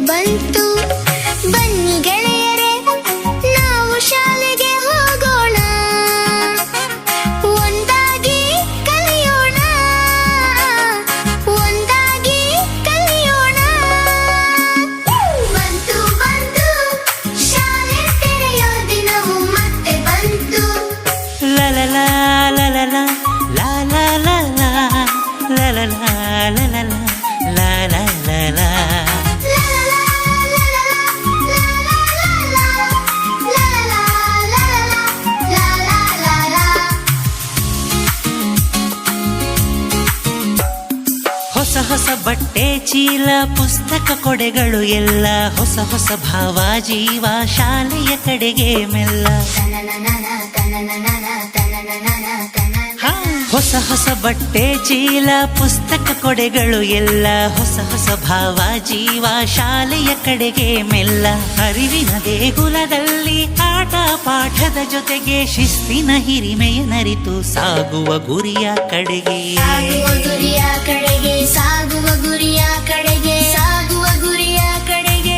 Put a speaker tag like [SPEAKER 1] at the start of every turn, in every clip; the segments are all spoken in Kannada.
[SPEAKER 1] ಬಂತು. ಬನ್ನಿ ಗೆಳೆಯರೇ, ನಾವು ಶಾಲೆಗೆ ಹೋಗೋಣ. ಒಂದಾಗಿ ಕಲಿಯೋಣ, ಒಂದಾಗಿ ಕಲಿಯೋಣ. ಬಂತು ಬಂತು ಶಾಲೆ ತೆರೆಯೋ ದಿನವು ಮತ್ತೆ ಬಂತು.
[SPEAKER 2] ಲಲಲ ಲಲಲ ಲಾಲ ಲಲಲ ಲಲಲ ಲಾಲ ಹೊಸ ಹೊಸ ಬಟ್ಟೆ ಚೀಲ ಪುಸ್ತಕ ಕೊಡೆಗಳು ಎಲ್ಲ ಹೊಸ ಹೊಸ ಭಾವ ಜೀವ ಶಾಲೆಯ ಕಡೆಗೆ ಮೆಲ್ಲ. ಹೊಸ ಹೊಸ ಬಟ್ಟೆ ಚೀಲ ಪುಸ್ತಕ ಕೊಡೆಗಳು ಎಲ್ಲ ಹೊಸ ಹೊಸ ಭಾವ ಜೀವ ಶಾಲೆಯ ಕಡೆಗೆ ಮೆಲ್ಲ. ಅರಿವಿನ ದೇಗುಲದಲ್ಲಿ ಆಟ ಪಾಠದ ಜೊತೆಗೆ ಶಿಸ್ತಿನ ಹಿರಿಮೆಯ ನರಿತು ಸಾಗುವ ಗುರಿಯ ಕಡೆಗೆ.
[SPEAKER 1] ಗುರಿಯ ಕಡೆಗೆ ಸಾಗುವ ಗುರಿಯ ಕಡೆಗೆ ಸಾಗುವ ಗುರಿಯ ಕಡೆಗೆ.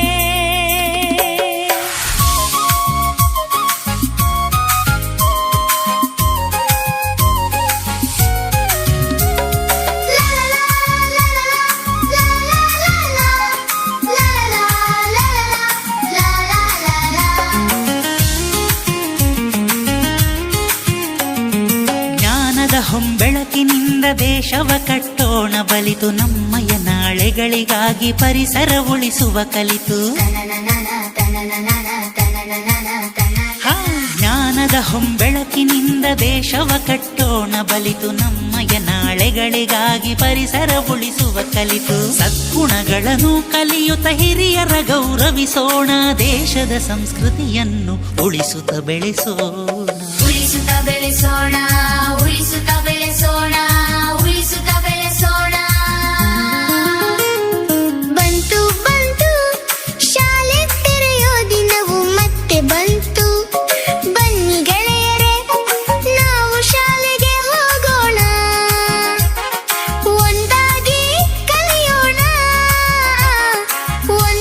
[SPEAKER 2] ಜ್ಞಾನದ ಹೊಂಬೆಳಕಿನಿಂದ ದೇಶವ ಕಟ್ಟೋಣ ಬಲಿತು, ನಮ್ಮಯ ನಾಳೆಗಳಿಗಾಗಿ ಪರಿಸರ ಉಳಿಸುವ ಕಲಿತು. ಜ್ಞಾನದ ಹೊಂಬೆಳಕಿನಿಂದ ದೇಶವ ಕಟ್ಟೋಣ ಬಲಿತು, ನಮ್ಮಯ ನಾಳೆಗಳಿಗಾಗಿ ಪರಿಸರ ಉಳಿಸುವ ಕಲಿತು. ಸದ್ಗುಣಗಳನ್ನು ಕಲಿಯುತ್ತ ಹಿರಿಯರ ಗೌರವಿಸೋಣ, ದೇಶದ ಸಂಸ್ಕೃತಿಯನ್ನು ಉಳಿಸುತ್ತ ಬೆಳೆಸೋ.